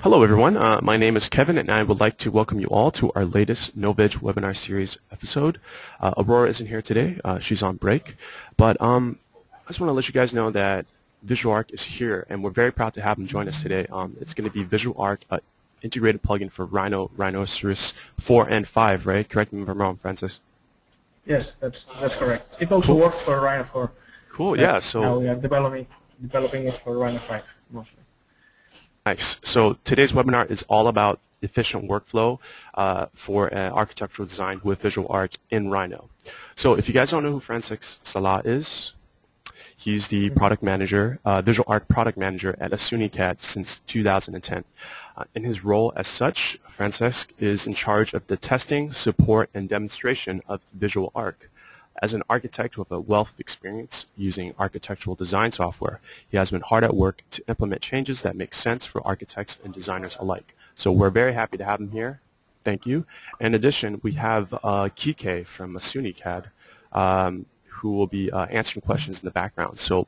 Hello everyone, my name is Kevin and I would like to welcome you all to our latest Novedge webinar series episode. Aurora isn't here today, she's on break, but I just want to let you guys know that VisualARQ is here and we're very proud to have him join us today. It's going to be VisualARQ, an integrated plugin for Rhino, Rhinoceros 4 and 5, right? Correct me if I'm wrong, Francis. Yes, that's correct. It also works for Rhino 4. Cool, yeah. So now we are developing it for Rhino 5 mostly. Nice. So today's webinar is all about efficient workflow for architectural design with VisualARQ in Rhino. So if you guys don't know who Francesc Salla is, he's the product manager, VisualARQ product manager at Asuni CAD since 2010. In his role as such, Francesc is in charge of the testing, support, and demonstration of VisualARQ. As an architect with a wealth of experience using architectural design software, he has been hard at work to implement changes that make sense for architects and designers alike. So we're very happy to have him here. Thank you. In addition, we have Kike from Asuni CAD who will be answering questions in the background. So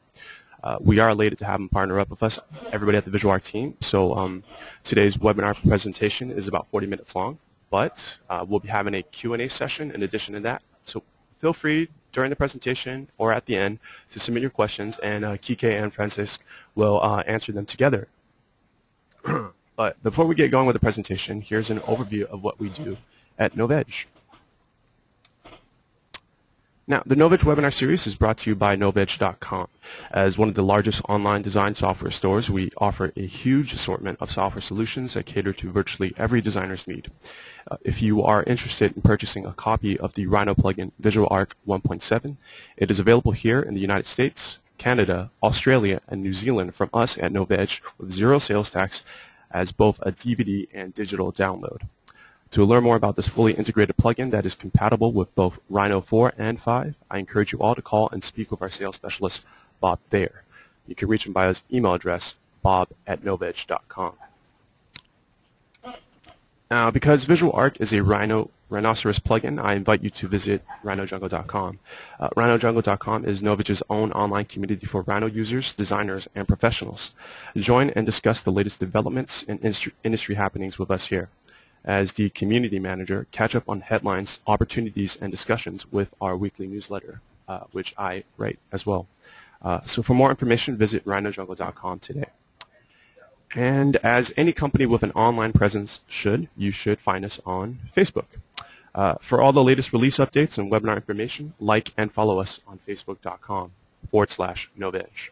we are elated to have him partner up with us, everybody at the VisualARQ team. So today's webinar presentation is about 40 minutes long, but we'll be having a Q&A session in addition to that. So feel free during the presentation or at the end to submit your questions, and Kike and Francesc will answer them together. But before we get going with the presentation, here's an overview of what we do at Novedge. Now, the Novedge webinar series is brought to you by Novedge.com. As one of the largest online design software stores, we offer a huge assortment of software solutions that cater to virtually every designer's need. If you are interested in purchasing a copy of the Rhino plugin VisualARQ 1.7, it is available here in the United States, Canada, Australia, and New Zealand from us at Novedge with zero sales tax as both a DVD and digital download. To learn more about this fully integrated plugin that is compatible with both Rhino 4 and 5, I encourage you all to call and speak with our sales specialist, Bob Thayer. You can reach him by his email address, bob@novedge.com. Now, because VisualARQ is a Rhinoceros plugin, I invite you to visit rhinojungle.com. Rhinojungle.com is Novedge's own online community for Rhino users, designers, and professionals. Join and discuss the latest developments and industry happenings with us here. As the community manager, catch up on headlines, opportunities, and discussions with our weekly newsletter, which I write as well. So for more information, visit rhinojungle.com today. And as any company with an online presence should, you should find us on Facebook. For all the latest release updates and webinar information, like and follow us on facebook.com/Novedge.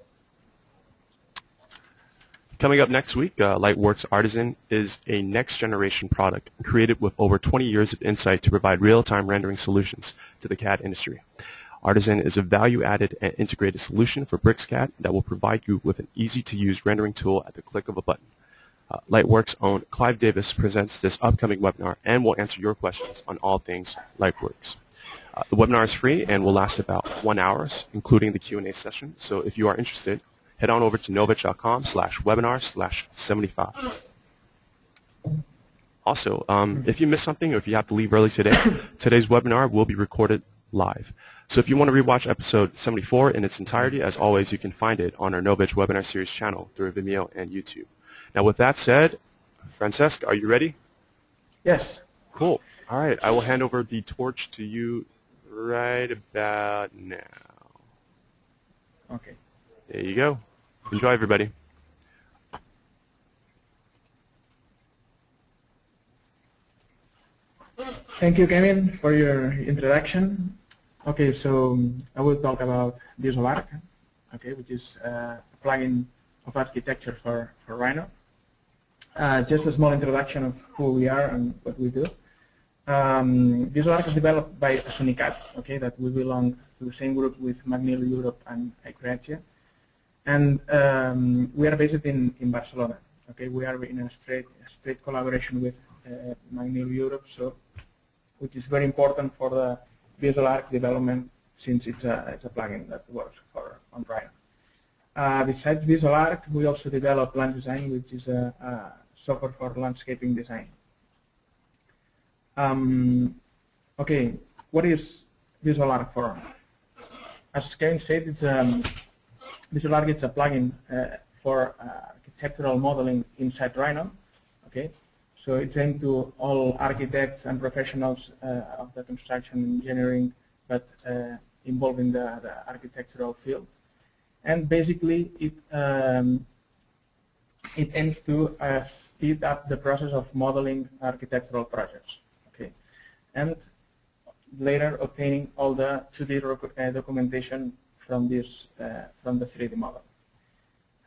Coming up next week, Lightworks Artisan is a next-generation product created with over 20 years of insight to provide real-time rendering solutions to the CAD industry. Artisan is a value-added and integrated solution for BricsCAD that will provide you with an easy-to-use rendering tool at the click of a button. Lightworks' own Clive Davis presents this upcoming webinar and will answer your questions on all things Lightworks. The webinar is free and will last about 1 hour, including the Q&A session. So if you are interested, head on over to novedge.com/webinar/75. Also, if you missed something or if you have to leave early today, today's webinar will be recorded live. So if you want to rewatch episode 74 in its entirety, as always, you can find it on our Novedge webinar series channel through Vimeo and YouTube. Now, with that said, Francesc, are you ready? Yes. Cool. All right. I will hand over the torch to you right about now. Okay. There you go. Enjoy, everybody. Thank you, Kevin, for your introduction. Okay, so I will talk about VisualARQ, okay, which is a plugin of architecture for Rhino. Just a small introduction of who we are and what we do. VisualARQ is developed by Asuni CAD, okay, that we belong to the same group with McNeil Europe and Croatia. And we are based in Barcelona. Okay, we are in a straight collaboration with McNeil Europe, so which is very important for the VisualARQ development since it's a plugin that works on Rhino. Besides VisualARQ, we also develop Land Design, which is a software for landscaping design. Okay, what is VisualARQ for? As Kevin said, it's VisualARQ is a plugin for architectural modeling inside Rhino. Okay, so it's aimed to all architects and professionals of the construction engineering, but involving the architectural field. And basically, it aims to speed up the process of modeling architectural projects. Okay, and later obtaining all the 2D documentation from this from the 3D model.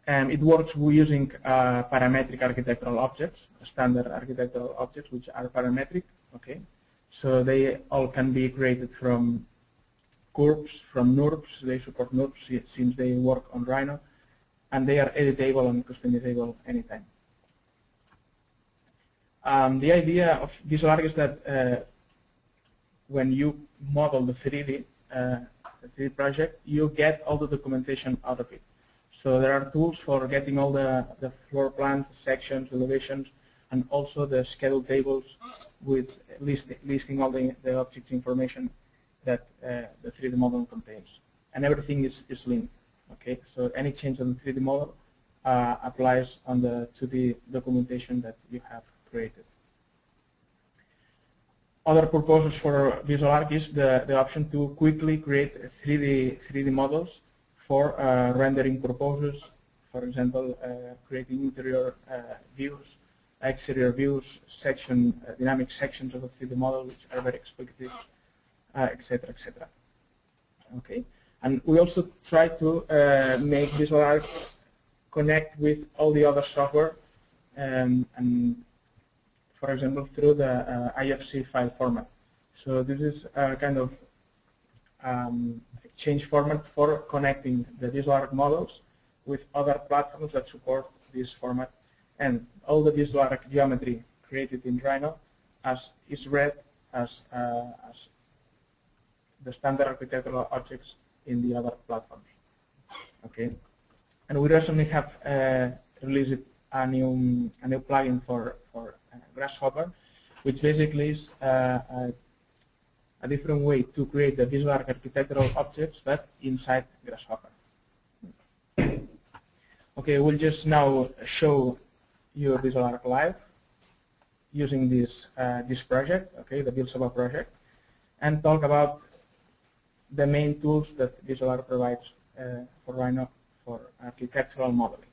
And it works using parametric architectural objects, standard architectural objects, which are parametric. Okay, so they all can be created from curves, from NURBS. They support NURBS since they work on Rhino, and they are editable and customizable anytime. The idea of VisualARQ is that when you model the 3D project, you get all the documentation out of it. So there are tools for getting all the floor plans, sections, elevations, and also the schedule tables with listing all the object information that the 3D model contains. And everything is linked. Okay, so any change on the 3D model applies on the 2D documentation that you have created. Other purposes for VisualARQ is the option to quickly create 3D models for rendering purposes. For example, creating interior views, exterior views, dynamic sections of a 3D model, which are very explicative, etc., etc. Okay, and we also try to make VisualARQ connect with all the other software, and for example, through the IFC file format. So this is a kind of exchange format for connecting the VisualARQ models with other platforms that support this format, and all the VisualARQ geometry created in Rhino is read as the standard architectural objects in the other platforms. Okay, and we recently have released a new plugin for Grasshopper, which basically is a different way to create the VisualARQ architectural objects, but inside Grasshopper. Okay, we'll just now show you VisualARQ live using this project, okay, the VisualARQ project, and talk about the main tools that VisualARQ provides for Rhino for architectural modeling.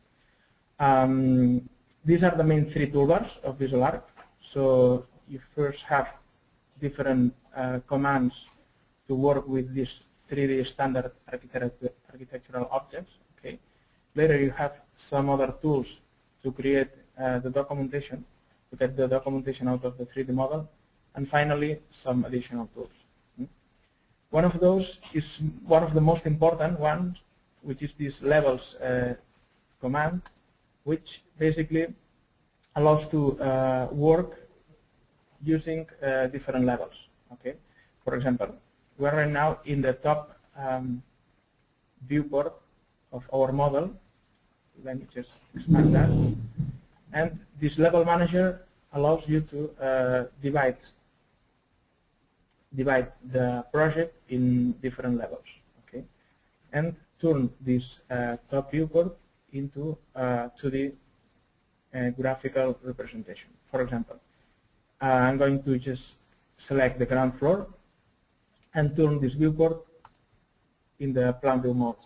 These are the main three toolbars of VisualARQ. So you first have different commands to work with these 3D standard architectural objects. Okay. Later you have some other tools to create the documentation, to get the documentation out of the 3D model, and finally some additional tools. One of those is one of the most important ones, which is this levels command, which basically allows to work using different levels. Okay. For example, we're right now in the top viewport of our model. Let me just expand that. And this level manager allows you to divide the project in different levels. Okay, and turn this top viewport into 2D graphical representation. For example, I'm going to just select the ground floor and turn this viewport in the plan view mode.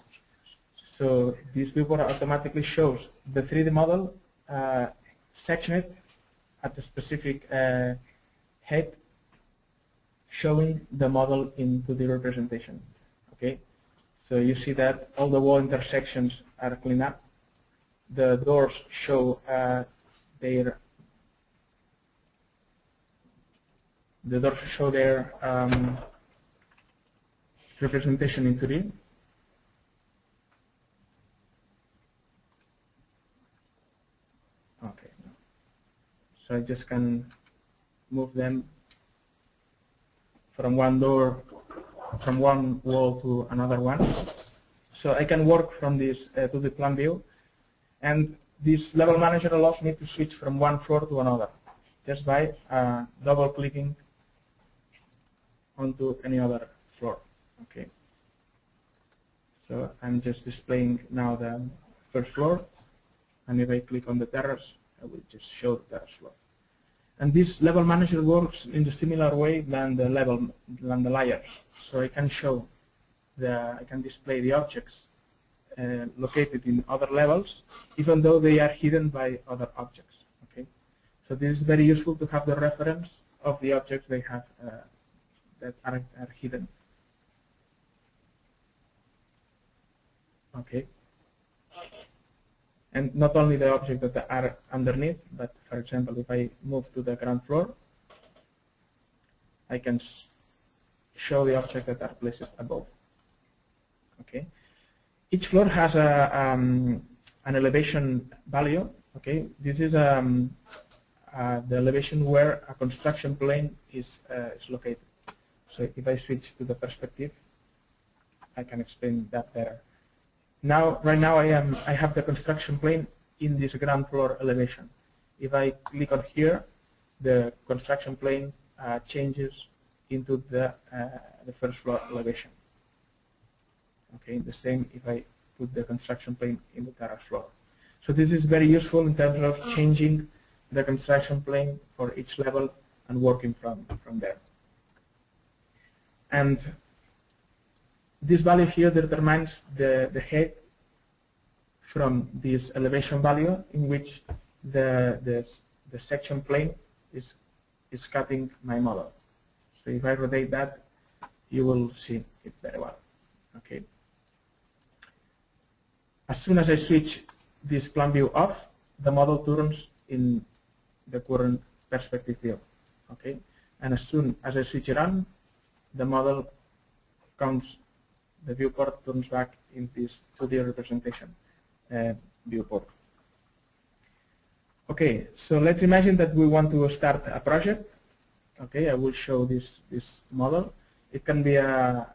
So this viewport automatically shows the 3D model sectioned at a specific height, showing the model in 2D representation. Okay, so you see that all the wall intersections are cleaned up. The doors show their representation in 2D. Okay, so I just can move them from one door, from one wall to another one. So I can work from this to the plan view, and this level manager allows me to switch from one floor to another just by double clicking onto any other floor. Okay, so I'm just displaying now the first floor, and if I click on the terrace, I will just show the terrace floor. And this level manager works in a similar way than the layers. So I can show I can display the objects located in other levels, even though they are hidden by other objects. Okay, so this is very useful to have the reference of the objects they have that are hidden. Okay, and not only the objects that are underneath, but for example, if I move to the ground floor, I can show the objects that are placed above. Okay, each floor has an elevation value. Okay, this is the elevation where a construction plane is located. So if I switch to the perspective, I can explain that better. Right now I have the construction plane in this ground floor elevation. If I click on here, the construction plane changes into the first floor elevation. Okay, the same if I put the construction plane in the terrace floor. So this is very useful in terms of changing the construction plane for each level and working from there. And this value here determines the height from this elevation value in which the section plane is cutting my model. So if I rotate that, you will see it very well. Okay. As soon as I switch this plan view off, the model turns in the current perspective view. Okay, and as soon as I switch it on, the model counts, the viewport turns back in this 2D representation viewport. Okay, so let's imagine that we want to start a project. Okay, I will show this model. It can be a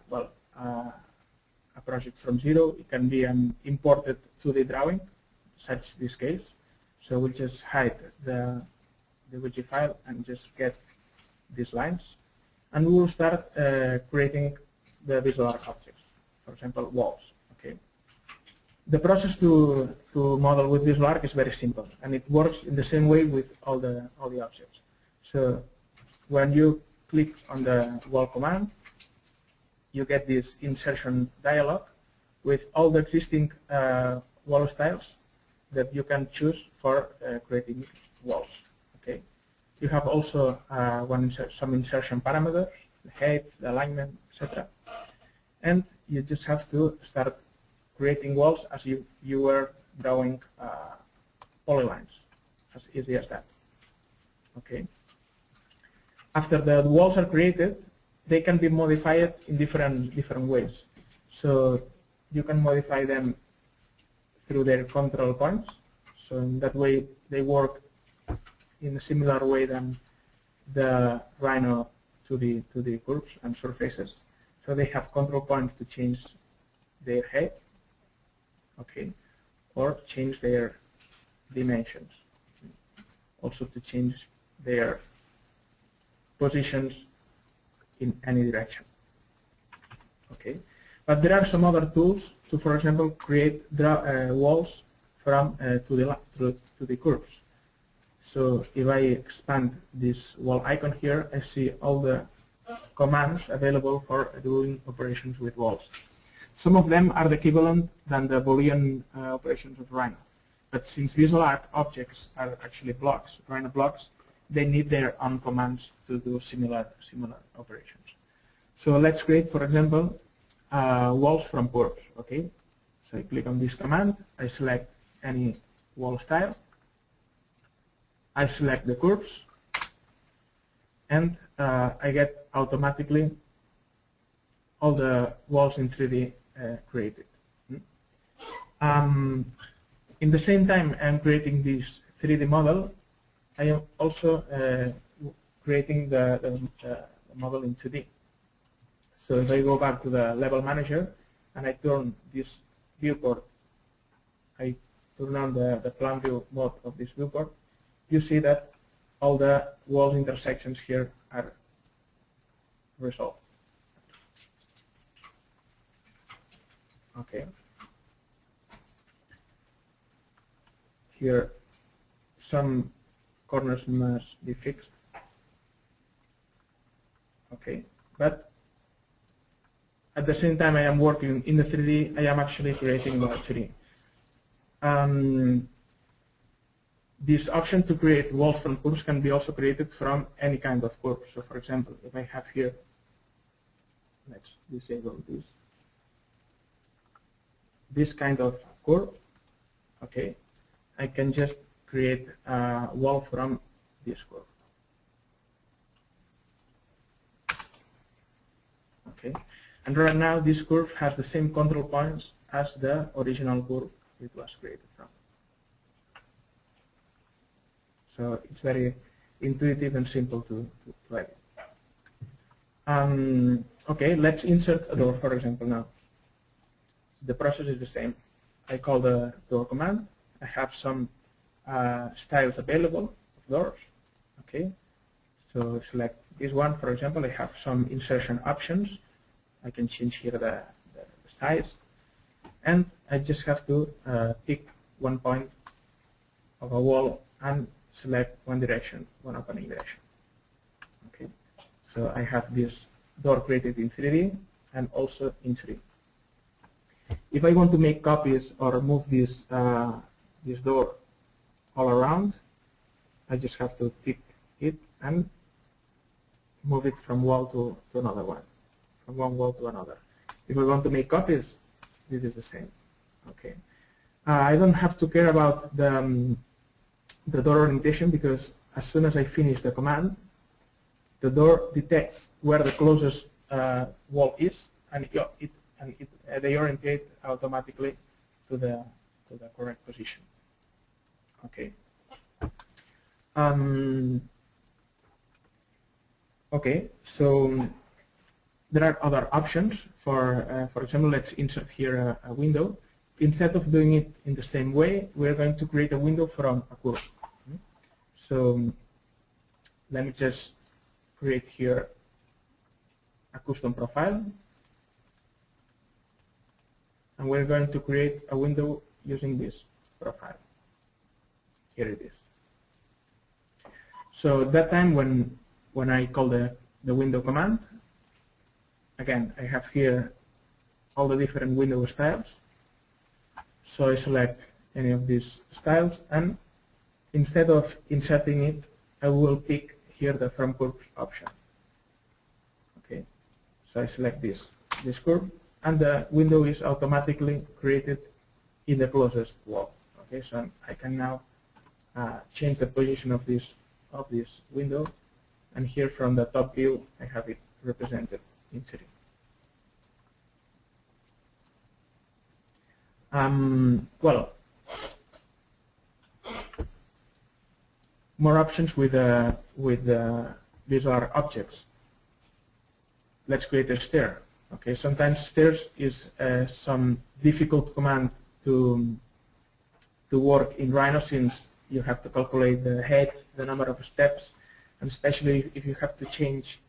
project from zero. It can be an imported 2D drawing, such this case. So we'll just hide the WG file and just get these lines, and we will start creating the VisualARQ objects. For example, walls. Okay. The process to model with VisualARQ is very simple, and it works in the same way with all the objects. So when you click on the wall command, you get this insertion dialog with all the existing wall styles that you can choose for creating walls. Okay. You have also some insertion parameters, the height, the alignment, etc. And you just have to start creating walls as you were drawing polylines, as easy as that. Okay. After the walls are created, they can be modified in different ways. So you can modify them through their control points. So in that way, they work in a similar way than the Rhino to the curves and surfaces. So they have control points to change their height, okay, or change their dimensions, also to change their positions in any direction. Okay, but there are some other tools to, for example, create walls from to the curves. So if I expand this wall icon here, I see all the commands available for doing operations with walls. Some of them are the equivalent than the Boolean operations of Rhino. But since VisualARQ objects are actually blocks, Rhino blocks, they need their own commands to do similar operations. So let's create, for example, walls from curves. Okay, so I click on this command, I select any wall style, I select the curves, and I get automatically all the walls in 3D created. In the same time I'm creating this 3D model, I am also creating the model in 2D. So if I go back to the level manager and I turn this viewport, I turn on the plan view mode of this viewport, you see that all the wall intersections here are resolved. Okay. Here some corners must be fixed. Okay, but at the same time I am working in the 3D, I am actually creating the 2D. This option to create walls from curves can be also created from any kind of curve. So for example, if I have here, let's disable this kind of curve, okay, I can just create a wall from this curve. Okay, and right now this curve has the same control points as the original curve it was created from. So it's very intuitive and simple to edit. Okay, let's insert a door, for example, now. The process is the same. I call the door command. I have some styles available of doors. Okay, so select this one, for example. I have some insertion options. I can change here the size. And I just have to pick one point of a wall and select one direction, one opening direction. Okay, so I have this door created in 3D and also in 3D. If I want to make copies or move this this door all around, I just have to pick it and move it from wall to another one, from one wall to another. If I want to make copies, this is the same. Okay, I don't have to care about the door orientation, because as soon as I finish the command, the door detects where the closest wall is, and they orientate automatically to the correct position. Okay. Okay. So there are other options. For example, let's insert here a window. Instead of doing it in the same way, we're going to create a window from a curve. So let me just create here a custom profile, and we're going to create a window using this profile. Here it is. So that time when I call the window command, again I have here all the different window styles. So I select any of these styles, and instead of inserting it, I will pick here the from curves option. Okay, so I select this curve, and the window is automatically created in the closest wall. Okay, so I can now change the position of this window, and here from the top view I have it represented in 3D. Well, more options with VisualARQ objects. Let's create a stair. Okay, sometimes stairs is some difficult command to work in Rhino, since you have to calculate the height, the number of steps, and especially if you have to change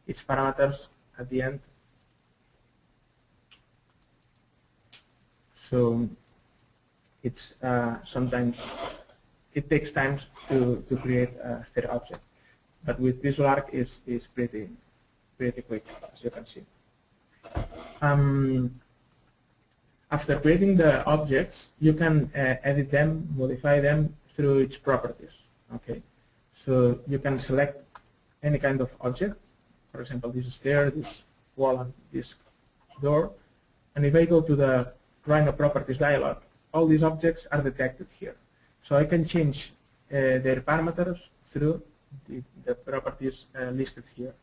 its parameters at the end. So it's sometimes it takes time to create a stair object, but with VisualARQ is pretty quick, as you can see. After creating the objects, you can edit them, modify them through its properties. Okay, so you can select any kind of object, for example, this stair, this wall, and this door, and if I go to the Rhino properties dialog, all these objects are detected here. So I can change their parameters through the properties listed here.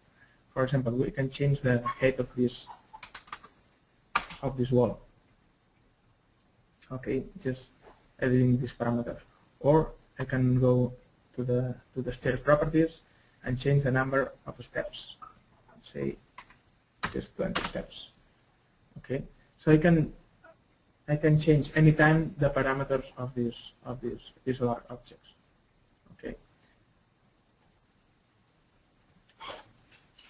For example, we can change the height of this wall. Okay, just editing this parameter. Or I can go to the stair properties and change the number of steps. Let's say just 20 steps. Okay, so I can change anytime the parameters of these VisualARQ objects. Okay.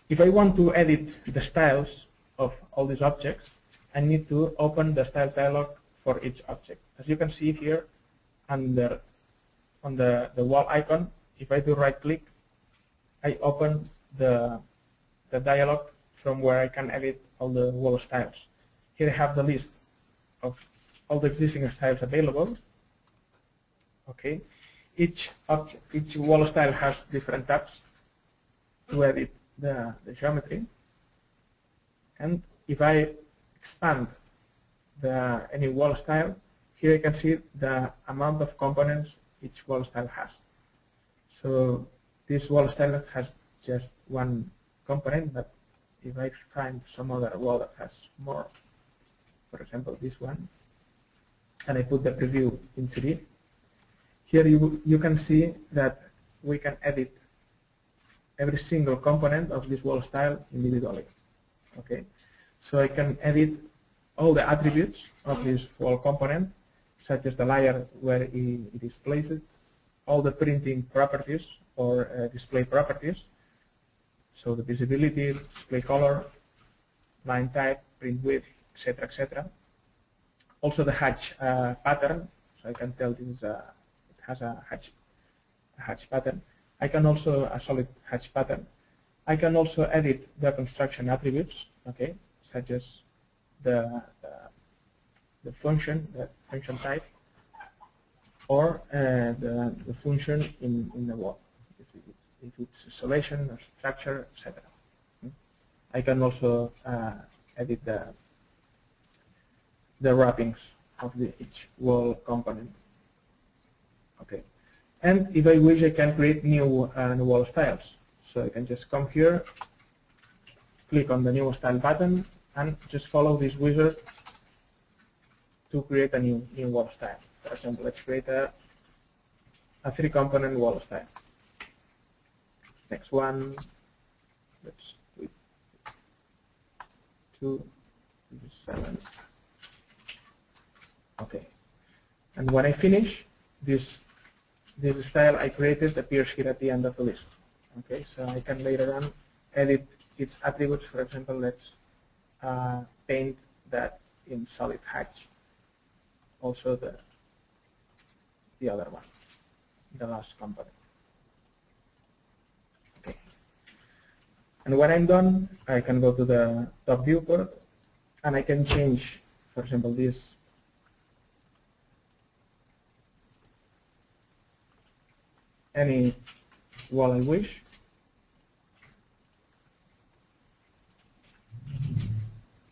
If I want to edit the styles of all these objects, I need to open the styles dialog for each object. As you can see here, under on the wall icon, if I do right click, I open the dialog from where I can edit all the wall styles. Here I have the list of all the existing styles available. Okay, each wall style has different tabs to edit the geometry, and if I expand any wall style, here I can see the amount of components each wall style has. So this wall style has just one component, but if I find some other wall that has more, for example this one, and I put the preview in 3D, here you can see that we can edit every single component of this wall style individually. Okay, so I can edit all the attributes of this wall component, such as the layer where it is placed, all the printing properties or display properties, so the visibility, display color, line type, print width, etc., etc. Also the hatch pattern, so I can tell this it has a hatch pattern. I can also a solid hatch pattern. I can also edit the construction attributes, okay, such as the function type, or the function in the wall, if it's isolation or structure, etc. I can also edit the wrappings of each wall component. Okay, and if I wish, I can create new wall styles. So I can just come here, click on the new style button, and just follow this wizard to create a new wall style. For example, let's create a 3-component wall style. Next one, let's do it 2, 7. Okay, and when I finish, this style I created appears here at the end of the list. Okay, so I can later on edit its attributes. For example, let's paint that in solid hatch. Also the other one, the last component. Okay, and when I'm done, I can go to the top viewport, and I can change, for example, this any wall I wish.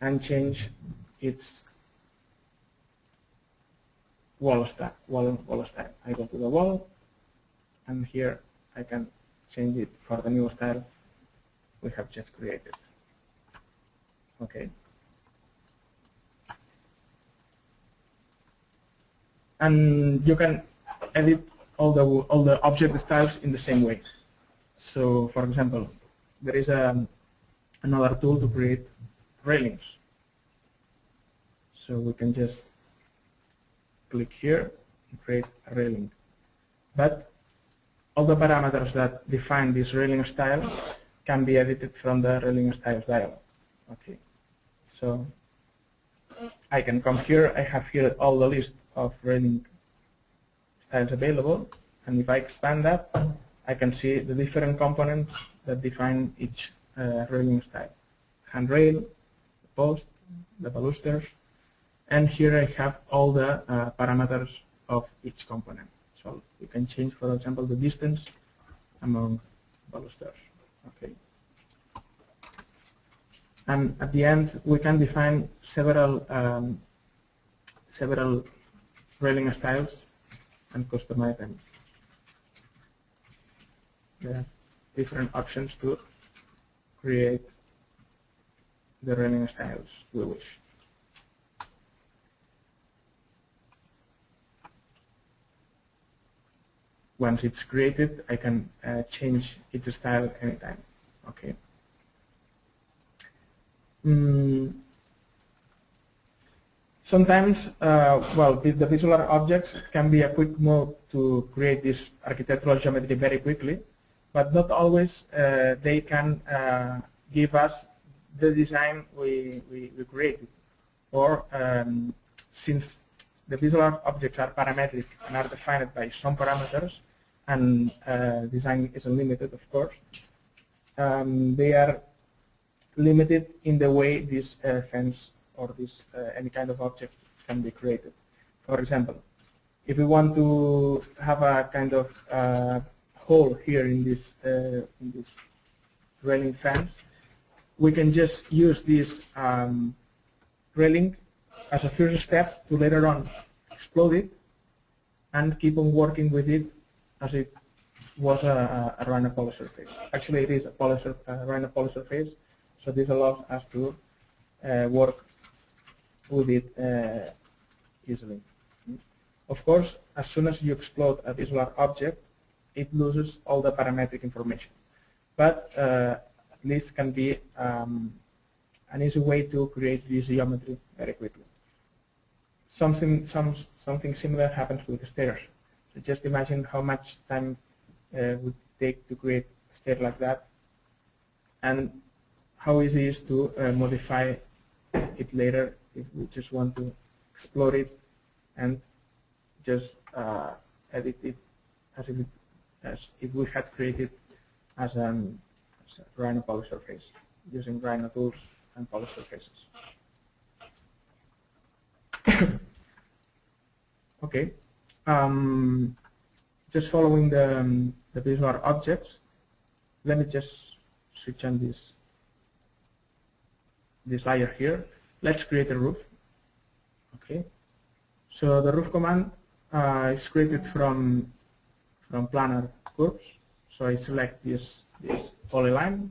And change its wall style. I go to the wall, and here I can change it for the new style we have just created. Okay. And you can edit all the object styles in the same way. So, for example, there is another tool to create railings. So we can just click here and create a railing. But all the parameters that define this railing style can be edited from the railing styles dialog. Okay. So I can come here. I have here all the list of railing styles available, and if I expand that, I can see the different components that define each railing style. Handrail, the post, the balusters, and here I have all the parameters of each component. So you can change, for example, the distance among balusters. Okay. And at the end, we can define several railing styles and customize them. There are different options to create the railing styles we wish. Once it's created, I can change its style anytime. Okay. Sometimes, well, the VisualARQ objects can be a quick mode to create this architectural geometry very quickly, but not always they can give us the design we created. Or since the VisualARQ objects are parametric and are defined by some parameters, and design is unlimited, of course. They are limited in the way this fence or this any kind of object can be created. For example, if we want to have a kind of hole here in this railing fence, we can just use this railing as a first step to later on explode it and keep on working with it as it was a Rhino polysurface. Actually, it is a Rhino polysurface, so this allows us to work with it easily. Of course, as soon as you explode a VisualARQ object, it loses all the parametric information. But at least can be an easy way to create this geometry very quickly. Something similar happens with the stairs. So just imagine how much time would take to create a stair like that, and how easy it is to modify it later if we just want to explore it and just edit it as if we had created as a Rhino polysurface using Rhino tools and polysurfaces. Okay, just following the VisualARQ objects, let me just switch on this layer here. Let's create a roof. Okay, so the roof command is created from planar curves. So I select this polyline.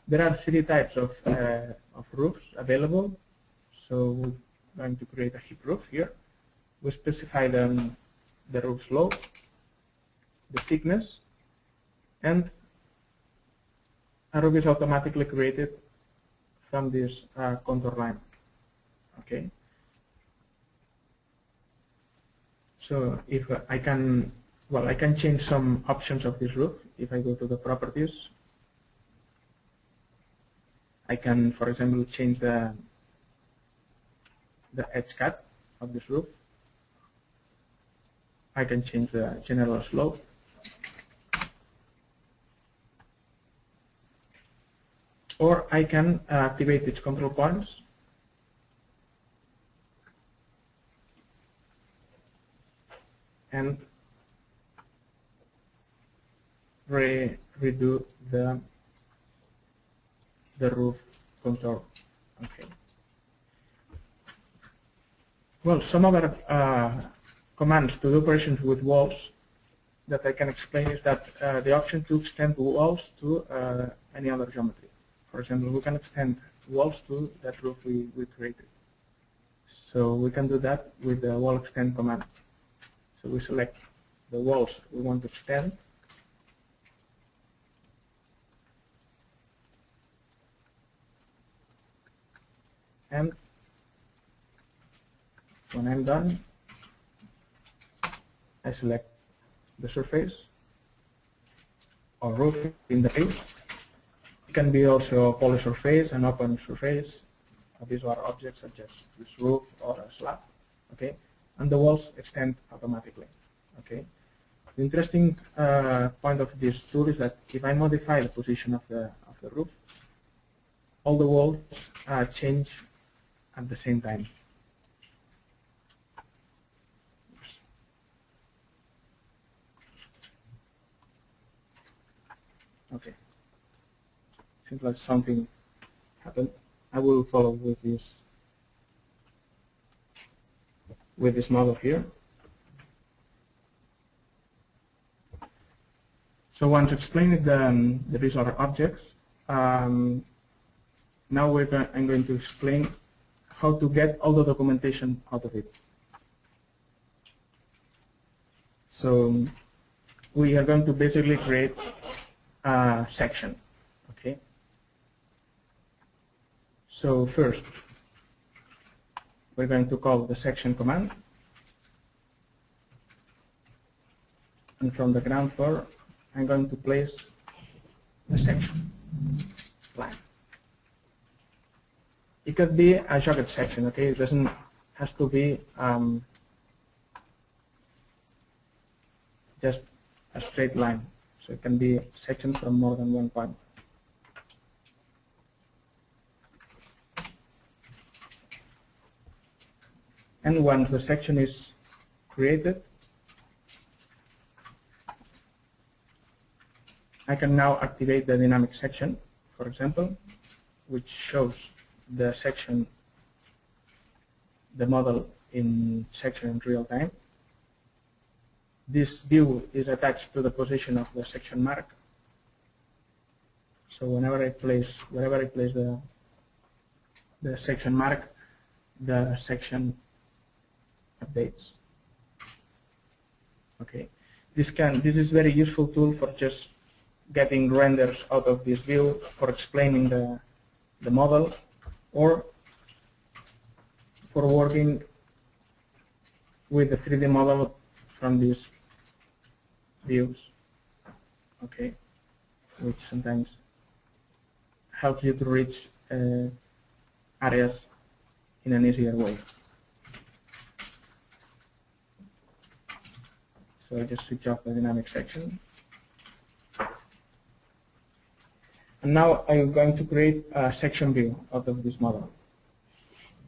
There are 3 types of roofs available. So we're going to create a hip roof here. We specify the roof slope, the thickness, and a roof is automatically created from this contour line. Okay. So if I can change some options of this roof. If I go to the properties, I can, for example, change the edge cut of this roof. I can change the general slope. Or I can activate its control points and redo the roof contour. Okay. Well, some other commands to do operations with walls that I can explain is that the option to extend walls to any other geometry. For example, we can extend walls to that roof we created. So we can do that with the wall extend command. So we select the walls we want to extend, and when I'm done, I select the surface or roof in the case. It can be also a polysurface, an open surface, a VisualARQ object such as this roof or a slab. Okay, and the walls extend automatically. Okay. The interesting point of this tool is that if I modify the position of the roof, all the walls change at the same time. Okay. Seems like something happened. I will follow with this model here. So once explaining the VisualARQ objects, now I'm going to explain how to get all the documentation out of it. So we are going to basically create a section. Okay. So first, we're going to call the section command, and from the ground floor, I'm going to place the section line. It could be a jogged section, okay? It doesn't has to be just a straight line. So it can be sectioned from more than one point. And once the section is created, I can now activate the dynamic section, for example, which shows the section, the model in section in real time. This view is attached to the position of the section mark. So wherever I place the section mark, the section updates. Okay, this is very useful tool for just getting renders out of this view, for explaining the model, or for working with the 3D model from these views. Okay, which sometimes helps you to reach areas in an easier way. So I just switch off the dynamic section. And now I'm going to create a section view out of this model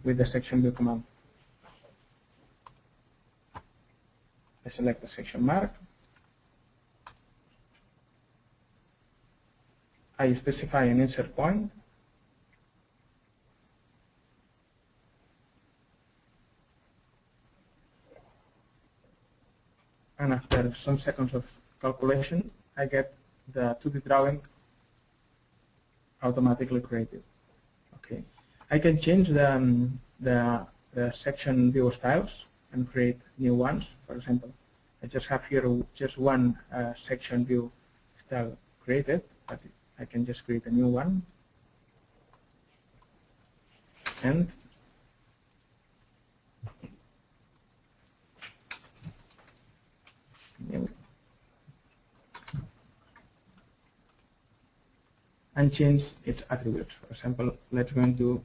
with the section view command. I select the section mark. I specify an insert point. And after some seconds of calculation, I get the 2D drawing automatically created. Okay, I can change the section view styles and create new ones. For example, I just have here just one section view style created, but I can just create a new one. And change its attributes. For example, let's go to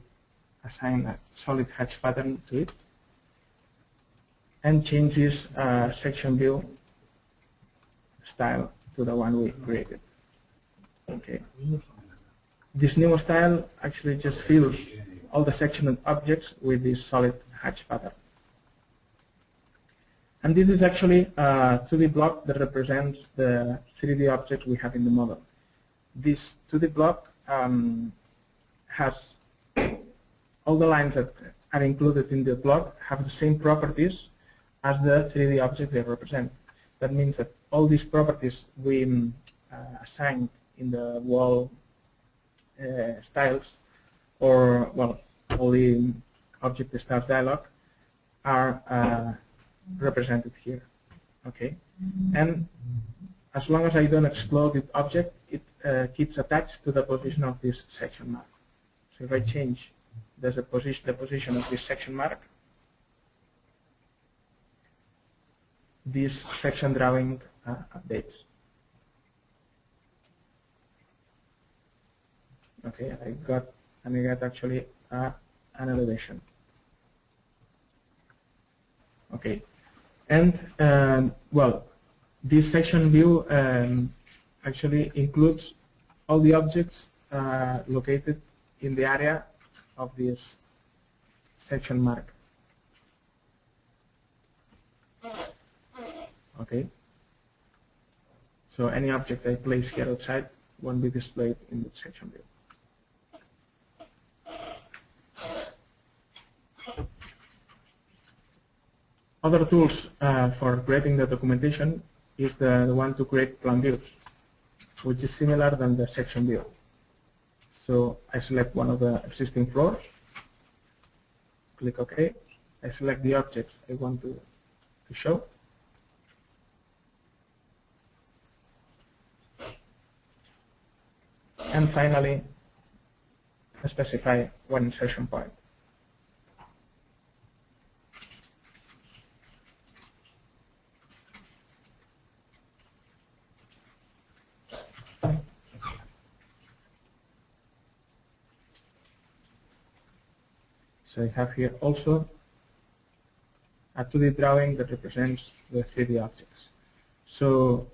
assign a solid hatch pattern to it and change this section view style to the one we created. Okay. This new style actually just fills all the section objects with this solid hatch pattern. And this is actually a 2D block that represents the 3D objects we have in the model. This 2D block has all the lines that are included in the block have the same properties as the 3D objects they represent. That means that all these properties we assigned in the wall styles, or well, all the object styles dialog are represented here. Okay, and as long as I don't explode the object, it keeps attached to the position of this section mark. So if I change the position of this section mark, this section drawing updates. Okay, I got actually an elevation. Okay, and well, this section view actually includes all the objects located in the area of this section mark. Okay, so any object I place here outside won't be displayed in the section view. Other tools for creating the documentation is the one to create plan views, which is similar than the section view. So I select one of the existing floors, click OK. I select the objects I want to show. And finally, I specify one insertion point. So I have here also a 2D drawing that represents the 3D objects. So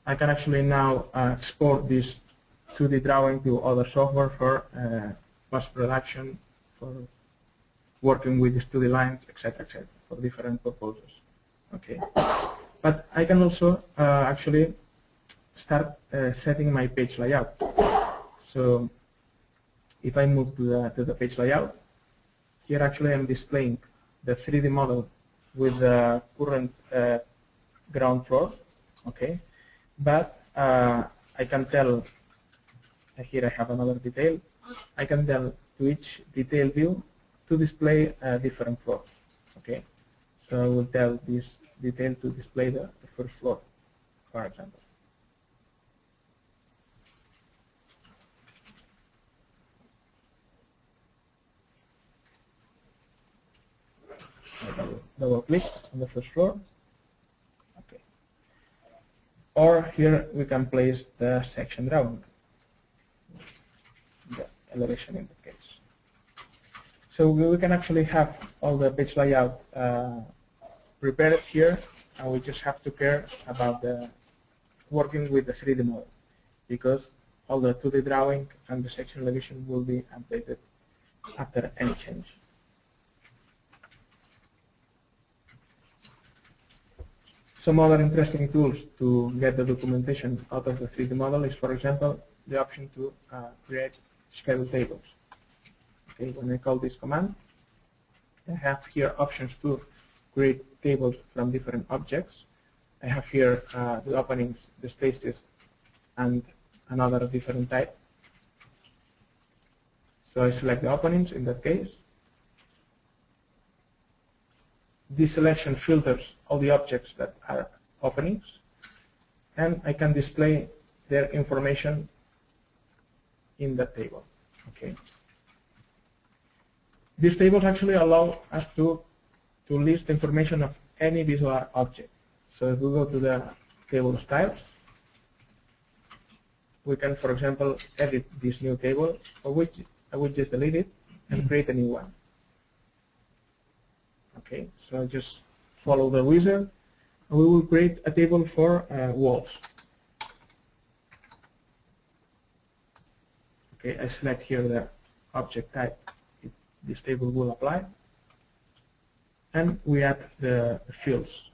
I can actually now export this 2D drawing to other software for post-production, for working with these 2D lines, etc., for different purposes. Okay, but I can also actually start setting my page layout. So if I move to the page layout, here actually I'm displaying the 3D model with the current ground floor. Okay, but I can tell, here I have another detail, I can tell to each detail view to display a different floor. Okay, so I will tell this detail to display the first floor, for example. Double click on the first floor. Okay. Or here we can place the section drawing, the elevation in that case. So we can actually have all the page layout prepared here, and we just have to care about the working with the 3D model, because all the 2D drawing and the section elevation will be updated after any change. Some other interesting tools to get the documentation out of the 3D model is, for example, the option to create schedule tables. Okay, when I call this command, I have here options to create tables from different objects. I have here the openings, the spaces, and another different type. So I select the openings in that case. This selection filters all the objects that are openings, and I can display their information in the table. Okay. These tables actually allow us to list information of any VisualARQ object. So if we go to the table styles, we can, for example, edit this new table, for which I will just delete it and create a new one. Okay, so I just follow the wizard, and we will create a table for walls. Okay, I select here the object type this table will apply, and we add the fields.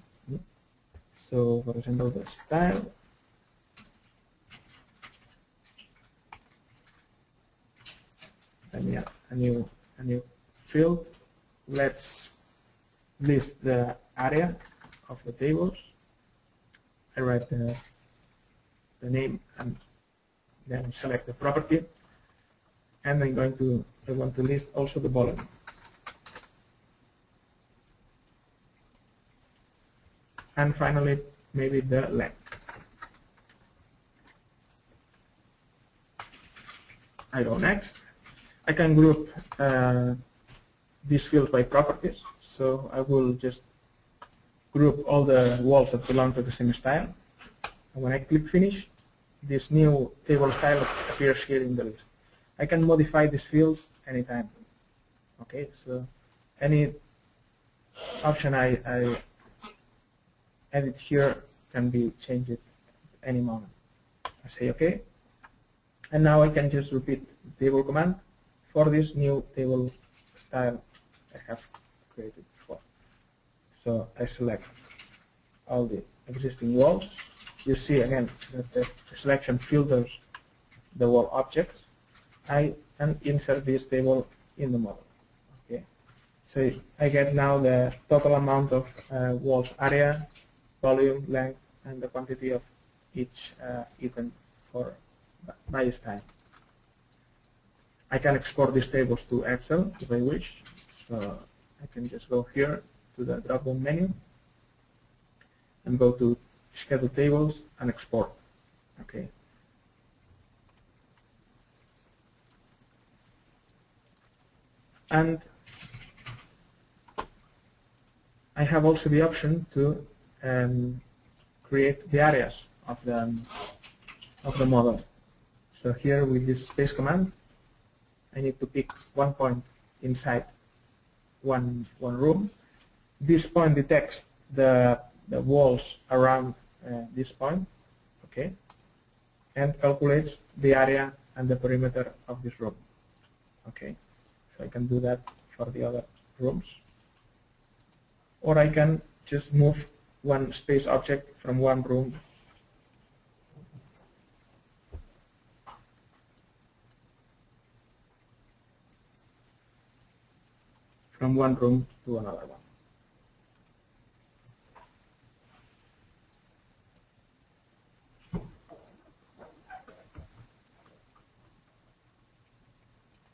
So, for example, the style, and yeah, a new field. Let's list the area of the tables. I write the name and then select the property, and I want to list also the volume. And finally, maybe the length. I go next. I can group these fields by properties. So I will just group all the walls that belong to the same style. And when I click finish, this new table style appears here in the list. I can modify these fields anytime. Okay, so any option I edit here can be changed at any moment. I say OK, and now I can just repeat the table command for this new table style I have created before. So I select all the existing walls. You see again that the selection filters the wall objects. I can insert this table in the model. Okay, so I get now the total amount of walls area, volume, length, and the quantity of each item for by style. I can export these tables to Excel if I wish. So I can just go here to the drop-down menu and go to Schedule Tables and Export. Okay. And I have also the option to create the areas of the model. So here with this space command, I need to pick one point inside one room. This point detects the walls around this point, okay, and calculates the area and the perimeter of this room. Okay, so I can do that for the other rooms, or I can just move one space object from one room to another one.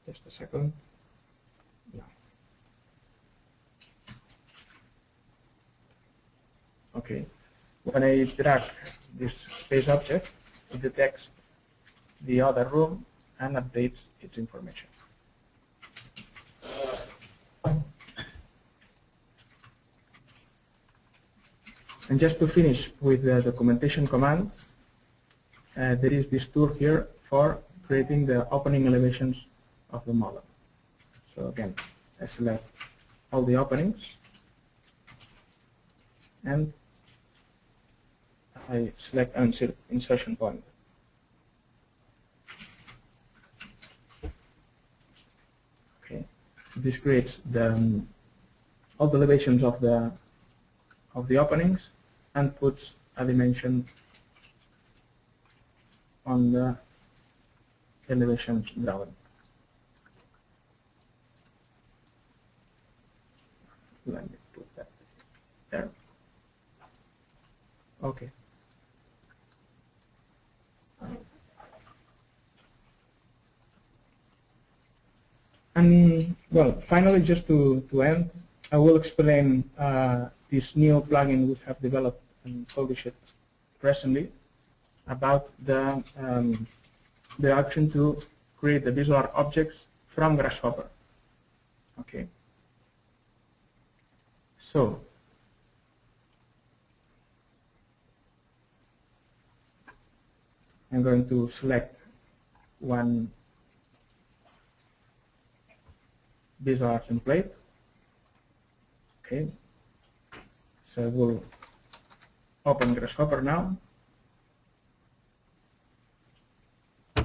Just a second. Yeah. Okay. When I drag this space object, it detects the other room and updates its information. And just to finish with the documentation command, there is this tool here for creating the opening elevations of the model. So again, I select all the openings and I select an insertion point. Okay, this creates all the elevations of the openings and puts a dimension on the elevations drawing. Let me put that there. Okay. And well, finally, just to end, I will explain this new plugin we have developed and published recently about the option to create the VisualARQ objects from Grasshopper. Okay. So I'm going to select one VisualARQ template. Okay. So we'll open Grasshopper now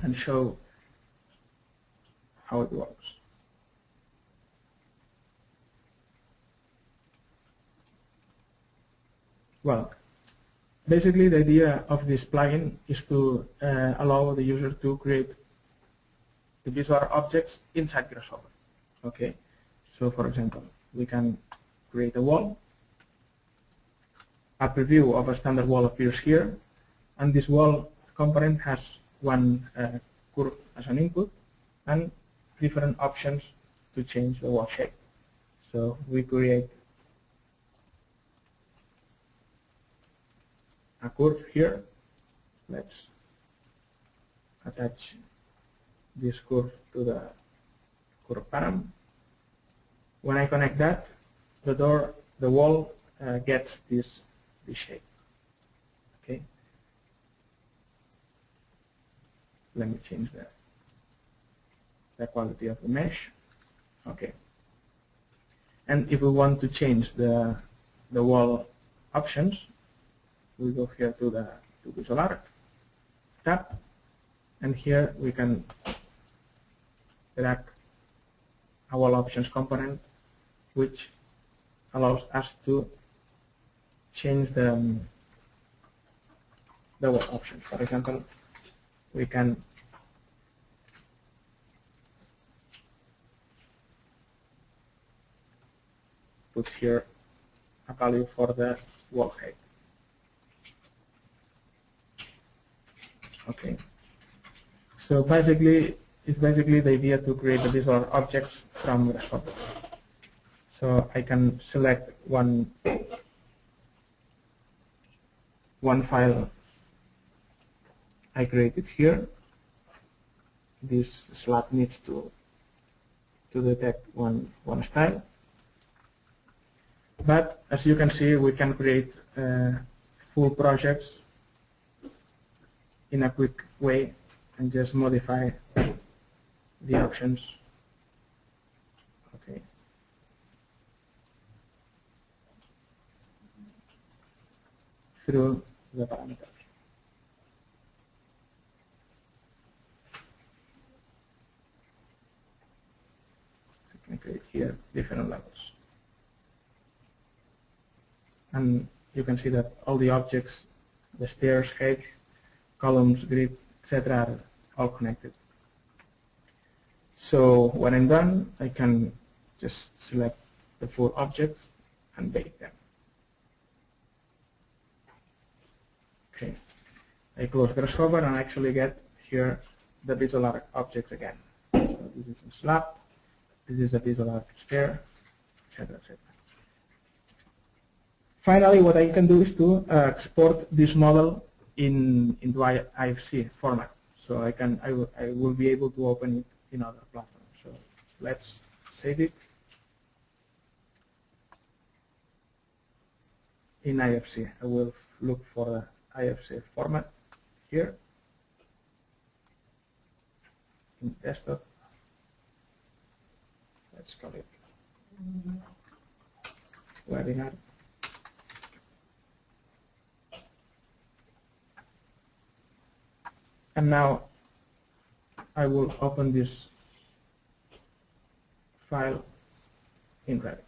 and show how it works. Well, basically the idea of this plugin is to allow the user to create the VisualARQ objects inside Grasshopper. Okay, so for example, we can create a wall. A preview of a standard wall appears here, and this wall component has one curve as an input and different options to change the wall shape. So we create a curve here. Let's attach this curve to the curve param. When I connect that, the wall gets this shape. Okay. Let me change the quality of the mesh. Okay. And if we want to change the wall options, we go here to VisualARQ tab, and here we can drag a wall options component, which allows us to change the wall options. For example, we can put here a value for the wall height. Okay. So basically, it's basically the idea to create the VisualARQ objects from Grasshopper. So I can select one file I created here. This slab needs to detect one style. But as you can see, we can create full projects in a quick way and just modify the options. Okay. Through the parameter. You can create here different levels. And you can see that all the objects, the stairs, height, columns, grid, etc. are all connected. So when I'm done, I can just select the full objects and bake them. Okay. I close Grasshopper and actually get here the VisualARQ objects again. So this is a slab, this is a VisualARQ stair, etc., etc. Finally, what I can do is to export this model into IFC format. So I will be able to open it in other platforms. So let's save it in IFC. I will look for the IFC format here in desktop. Let's call it webinar. And now I will open this file in Revit.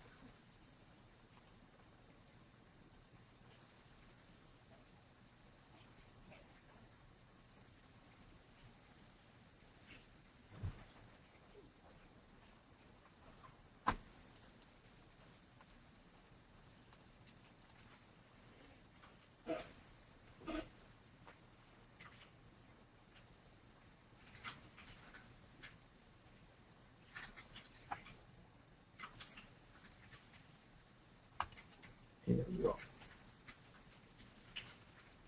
Here we go.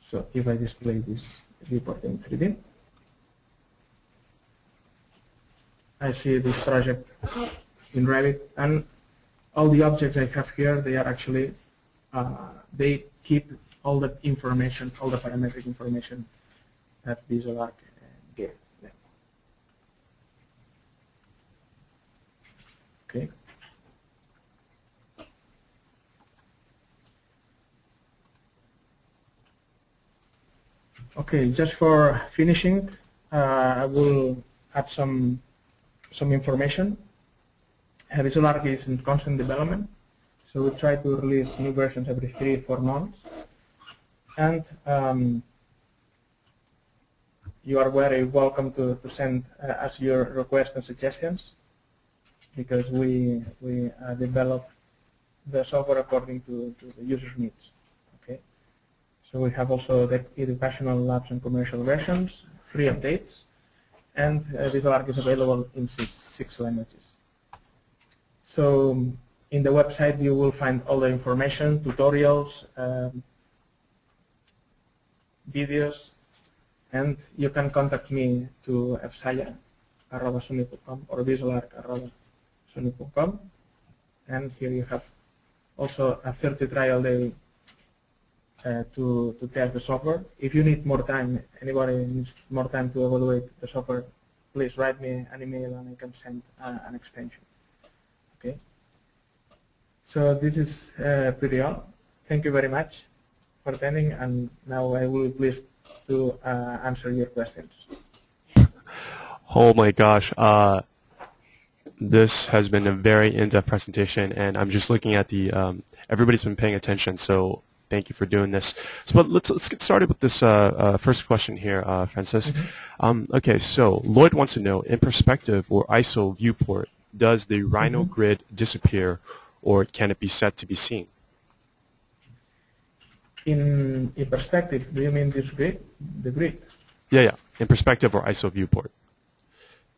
So if I display this report in 3D, I see this project in Revit, and all the objects I have here, they are actually, they keep all the information, all the parametric information that VisualARQ gave them. Okay. Okay, just for finishing, I will add some information. VisualARQ is in constant development, so we try to release new versions every 3-4 months. And you are very welcome to send us your requests and suggestions, because we develop the software according to the user's needs. So we have also the educational labs and commercial versions, free updates, and VisualARQ is available in six languages. So in the website you will find all the information, tutorials, videos, and you can contact me to fsalla@asuni.com or visualarq@asuni.com, and here you have also a 30 trial day to test the software. If you need more time, anybody needs more time to evaluate the software, please write me an email and I can send an extension. Okay. So this is pretty all. Thank you very much for attending, and now I will be pleased to answer your questions. Oh my gosh. This has been a very in-depth presentation, and I'm just looking at the, everybody's been paying attention, so thank you for doing this. So let's get started with this first question here, Francesc. Okay, so Lloyd wants to know, in perspective or ISO viewport, does the Rhino grid disappear, or can it be set to be seen? In perspective, do you mean this grid, the grid? Yeah. In perspective or ISO viewport,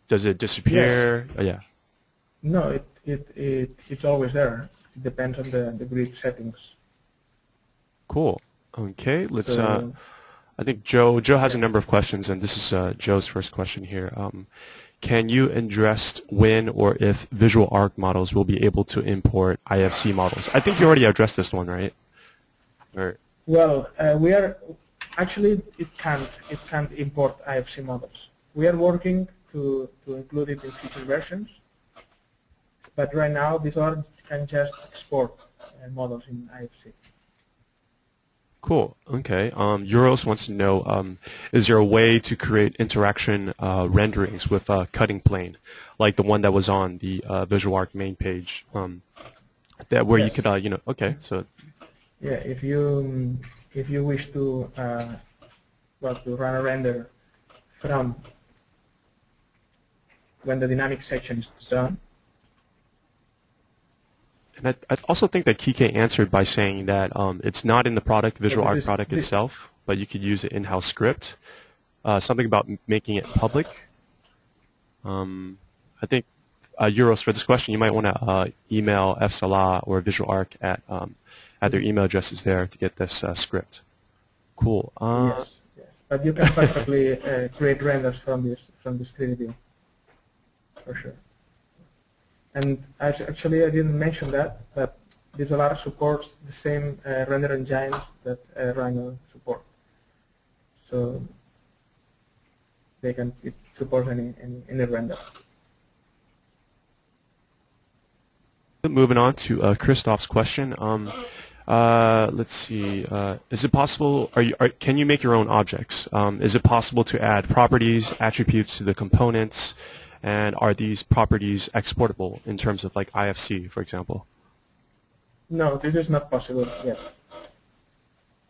does it disappear? Yes. Yeah. No, it's always there. It depends on the grid settings. Cool. Okay, let's. I think Joe has a number of questions, and this is Joe's first question here. Can you address when or if VisualARQ models will be able to import IFC models? I think you already addressed this one, right? Or well, we are actually it can't import IFC models. We are working to include it in future versions, but right now VisualARQ can just export models in IFC. Cool. Okay. Euros wants to know, is there a way to create interaction renderings with a cutting plane, like the one that was on the VisualARQ main page, that where you Yes. could, okay, so. Yeah, if you wish to to run a render from when the dynamic section is done. And I also think that Kike answered by saying that it's not in the product, VisualARQ product itself, but you could use it in-house script. Something about making it public. I think, Euros, for this question, you might want to email Salla or VisualARQ at their email addresses there to get this script. Cool. Yes, yes. But you can perfectly create renders from this 3D view, for sure. And actually, I didn't mention that, but VisualARQ supports the same render engines that Rhino supports. So it supports any render. Moving on to Christoph's question. Let's see. Is it possible? Can you make your own objects? Is it possible to add properties, attributes to the components? And are these properties exportable in terms of like IFC, for example? No, this is not possible yet.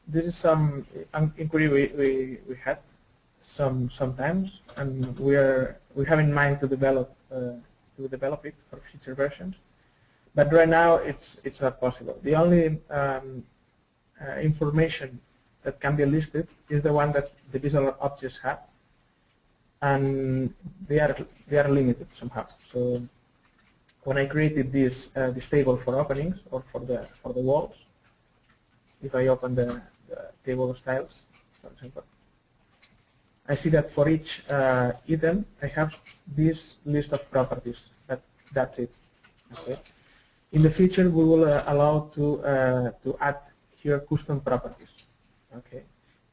This is some inquiry we had sometimes, and we have in mind to develop it for future versions. But right now it's not possible. The only information that can be listed is the one that the visual objects have, and they are limited somehow. So when I created this table for openings or for the walls, if I open the table of styles, for example, I see that for each item I have this list of properties. That's it. Okay. In the future, we will allow to add here custom properties. Okay,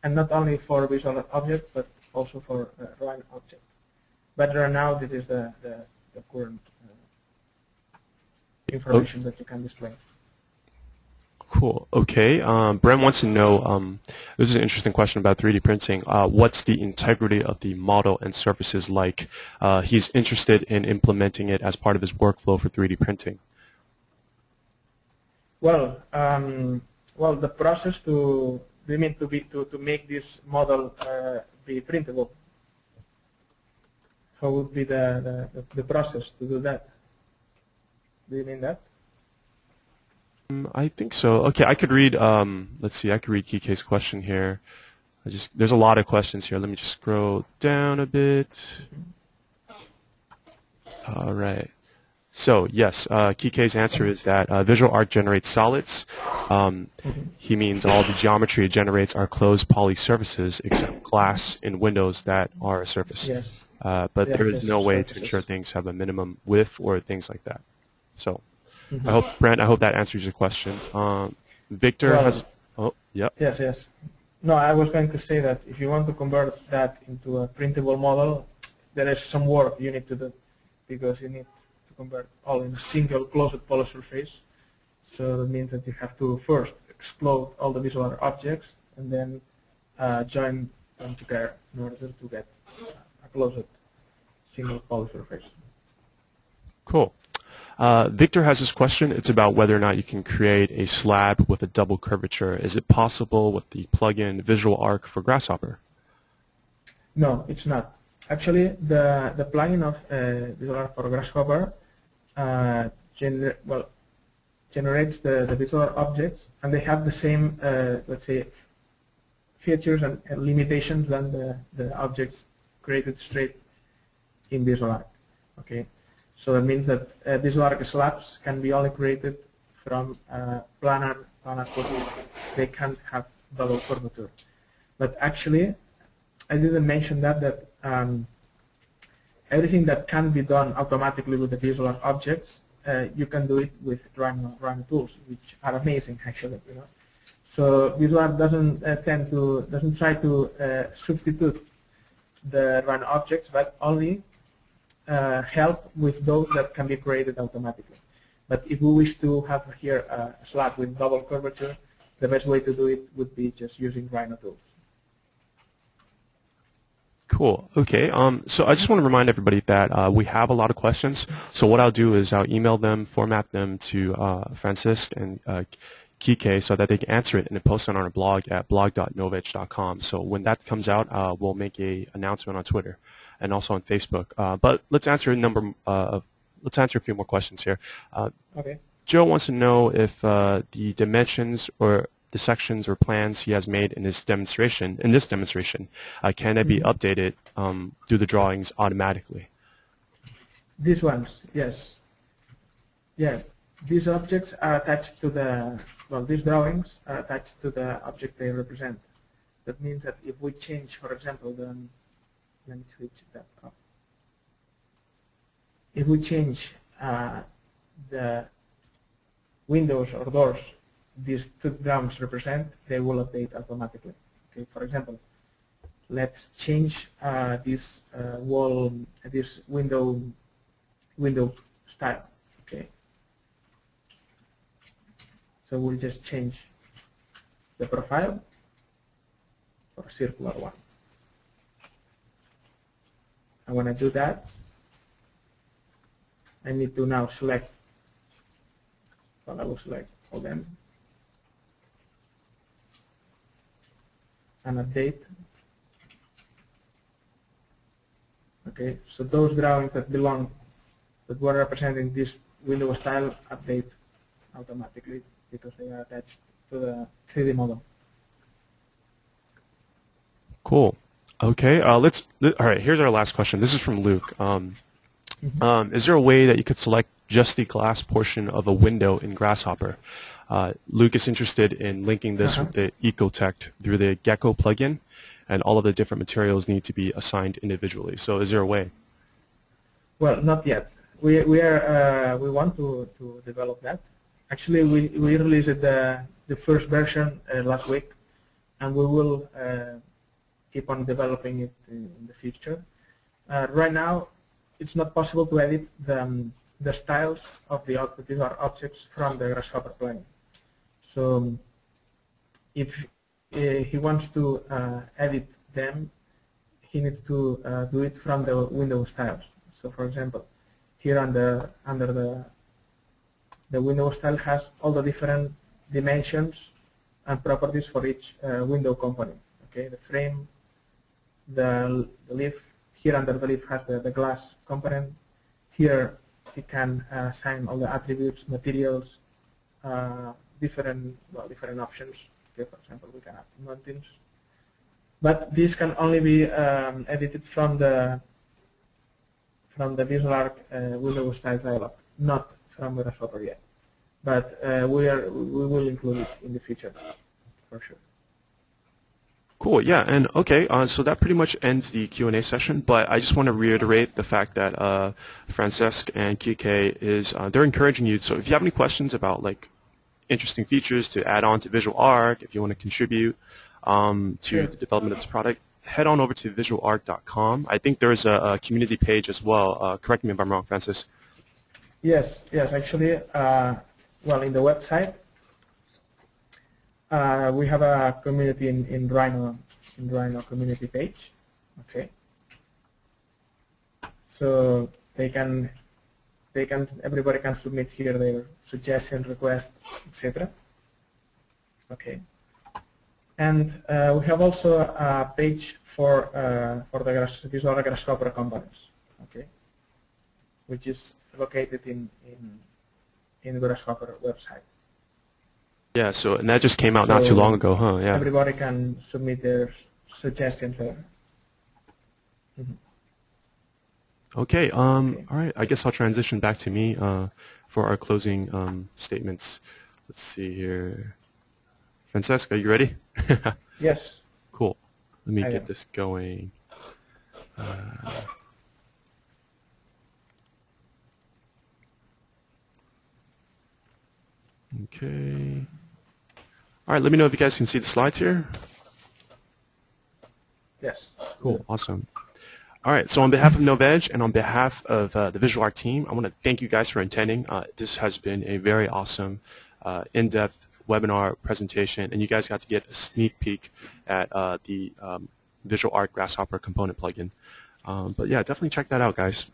and not only for visual object, but also for Rhino object. But right now, this is the current information that you can display. Cool. Okay. Bren wants to know, this is an interesting question about 3D printing. What's the integrity of the model and surfaces like? He's interested in implementing it as part of his workflow for 3D printing. Well, the process to make this model be printable. How would be the process to do that? Do you mean that? I think so. Okay, I could read. Let's see. I could read Kike's question here. There's a lot of questions here. Let me just scroll down a bit. All right. So yes, Kike's answer is that VisualARQ generates solids. He means all the geometry it generates are closed poly surfaces except glass in windows that are a surface. Yes. But there is no way to ensure things have a minimum width or things like that. So I hope, Brent, I hope that answers your question. Victor has. Oh, yeah. Yes, yes. No, I was going to say that if you want to convert that into a printable model, there is some work you need to do, because you need to convert all in a single closed poly surface. So that means that you have to first explode all the visual objects and then join them together in order to get a closed single poly surface. Cool. Victor has this question. It's about whether or not you can create a slab with a double curvature. Is it possible with the plugin VisualARQ for Grasshopper? No, it's not. Actually, the plugin of VisualARQ for Grasshopper generates the visual objects, and they have the same, let's say, features and limitations than the objects created straight in VisualARQ. Okay. So that means that VisualARQ slabs can be only created from planar curvature. They can't have double curvature. But actually, I didn't mention that everything that can be done automatically with the VisualARQ objects, you can do it with Rhino tools, which are amazing actually. You know, so VisualARQ doesn't try to substitute the Rhino objects, but only help with those that can be created automatically. But if we wish to have here a slab with double curvature, the best way to do it would be just using Rhino tools. Cool. Okay. So I just want to remind everybody that we have a lot of questions. So what I'll do is I'll email them, format them to Francesc and Kike so that they can answer it and then post it on our blog at blog.novedge.com. So when that comes out, we'll make an announcement on Twitter and also on Facebook. But let's answer a few more questions here. Okay. Joe wants to know if the dimensions or the sections or plans he has made in this demonstration, can they be updated through the drawings automatically? These ones, yes. Yeah, these objects are attached to the, well, these drawings are attached to the object they represent. That means that if we change, for example, let me switch that up. If we change the windows or doors these two drawings represent, they will update automatically. Okay, for example, let's change this this window style. Okay, so we'll just change the profile for a circular one. And when I do that, I need to now select, well, I will select all them and update. Okay, so those drawings that were representing this window style update automatically because they are attached to the 3D model. Cool. Okay, all right, here's our last question. This is from Luke. Is there a way that you could select just the glass portion of a window in Grasshopper? Luke is interested in linking this with the Ecotect through the Gecko plugin, and all of the different materials need to be assigned individually. So is there a way? Well, not yet. We want to develop that. Actually, we released the first version last week, and we will keep on developing it in the future. Right now, it's not possible to edit the styles of the objects from the Grasshopper plugin. So if he wants to edit them, he needs to do it from the window styles. So for example, here under the window style has all the different dimensions and properties for each window component. Okay, the frame, the leaf. Here under the leaf has the glass component. Here he can assign all the attributes, materials, different options. Okay, for example, we can add mountains. But this can only be edited from the VisualARQ window style dialog, not from Grasshopper yet. But we will include it in the future, for sure. Cool, yeah, and okay, so that pretty much ends the Q&A session, but I just want to reiterate the fact that Francesc and Kike they're encouraging you, so if you have any questions about like interesting features to add on to VisualARQ, if you want to contribute to the development of this product, head on over to visualarq.com. I think there's a community page as well. Correct me if I'm wrong, Francesc. Yes, actually, well, in the website, we have a community in Rhino community page. Okay, so everybody can submit here their suggestions, requests, etc. Okay, and we have also a page for the VisualARQ Grasshopper components. Okay, which is located in the Grasshopper website. Yeah, so and that just came out not too long ago, huh? Yeah. Everybody can submit their suggestions there. Okay. All right. I guess I'll transition back to me for our closing statements. Let's see here. Francesc, are you ready? Yes. Cool. Let me get this going. Okay. All right, let me know if you guys can see the slides here. Yes. Cool, awesome. All right, so on behalf of Novedge and on behalf of the VisualARQ team, I want to thank you guys for attending. This has been a very awesome, in-depth webinar presentation, and you guys got to get a sneak peek at the VisualARQ Grasshopper component plugin. But yeah, definitely check that out, guys.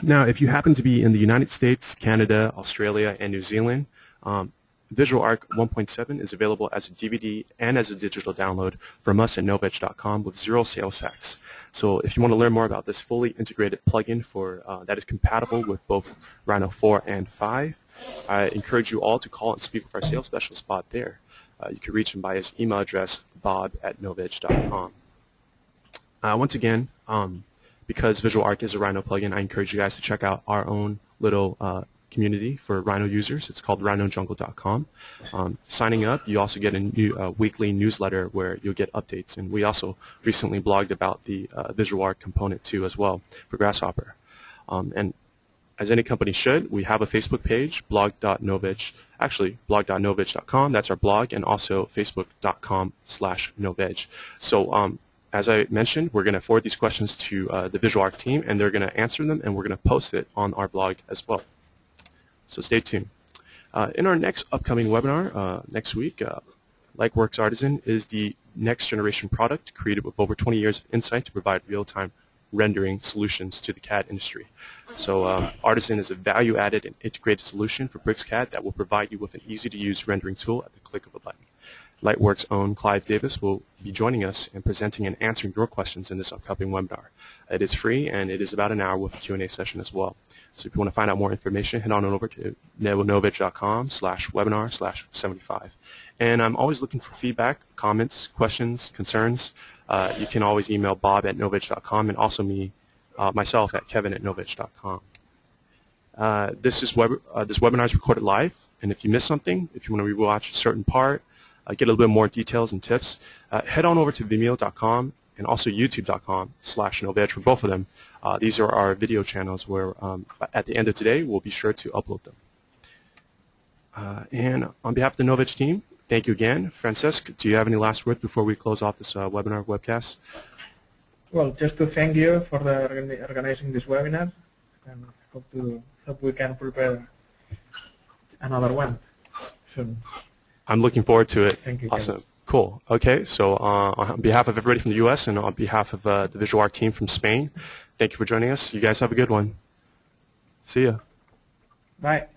Now, if you happen to be in the United States, Canada, Australia, and New Zealand, VisualARQ 1.7 is available as a DVD and as a digital download from us at Novedge.com with 0 sales tax. So if you want to learn more about this fully integrated plugin for that is compatible with both Rhino 4 and 5, I encourage you all to call and speak with our sales specialist, Bob, there. You can reach him by his email address, bob@novedge.com. Once again, because VisualARQ is a Rhino plugin, I encourage you guys to check out our own little community for Rhino users. It's called rhinojungle.com. Signing up, you also get a new weekly newsletter where you'll get updates. And we also recently blogged about the VisualARQ component too as well for Grasshopper. And as any company should, we have a Facebook page, blog.novedge, actually blog.novedge.com. That's our blog, and also facebook.com/novedge. So as I mentioned, we're going to forward these questions to the VisualARQ team, and they're going to answer them, and we're going to post it on our blog as well. So stay tuned. In our next upcoming webinar next week, Lightworks Artisan is the next generation product created with over 20 years of insight to provide real-time rendering solutions to the CAD industry. So Artisan is a value-added and integrated solution for BricsCAD that will provide you with an easy-to-use rendering tool at the click of a button. Lightworks' own Clive Davis will be joining us and presenting and answering your questions in this upcoming webinar. It is free, and it is about an hour with a Q&A session as well. So if you want to find out more information, head on over to novedge.com/webinar/75. And I'm always looking for feedback, comments, questions, concerns. You can always email bob@novedge.com, and also myself at kevin@novedge.com. This webinar is recorded live, and if you missed something, if you want to rewatch a certain part, get a little bit more details and tips, head on over to vimeo.com and also youtube.com/Novedge for both of them. These are our video channels where at the end of today we'll be sure to upload them. And on behalf of the Novedge team, thank you again. Francesc, do you have any last words before we close off this webinar webcast? Well, just to thank you for organizing this webinar, and hope we can prepare another one soon. I'm looking forward to it. Thank you. Awesome. Kevin. Cool. Okay, so on behalf of everybody from the U.S. and on behalf of the VisualARQ team from Spain, thank you for joining us. You guys have a good one. See ya. Bye.